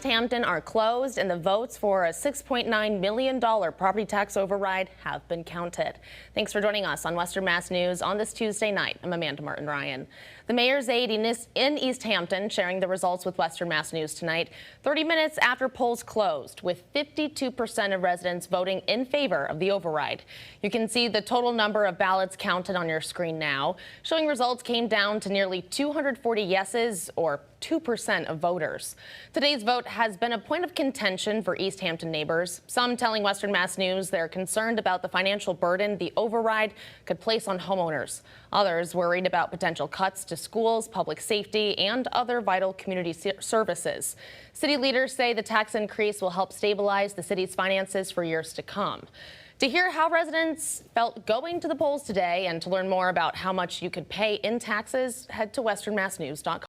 Easthampton are closed and the votes for a $6.9 million property tax override have been counted. Thanks for joining us on Western Mass News on this Tuesday night. I'm Amanda Martin-Ryan. The mayor's aide in Easthampton sharing the results with Western Mass News tonight, 30 minutes after polls closed, with 52% of residents voting in favor of the override. You can see the total number of ballots counted on your screen now, showing results came down to nearly 240 yeses, or 2% of voters. Today's vote has been a point of contention for Easthampton neighbors, some telling Western Mass News they're concerned about the financial burden the override could place on homeowners. Others worried about potential cuts to schools, public safety, and other vital community services. City leaders say the tax increase will help stabilize the city's finances for years to come. To hear how residents felt going to the polls today and to learn more about how much you could pay in taxes, head to westernmassnews.com.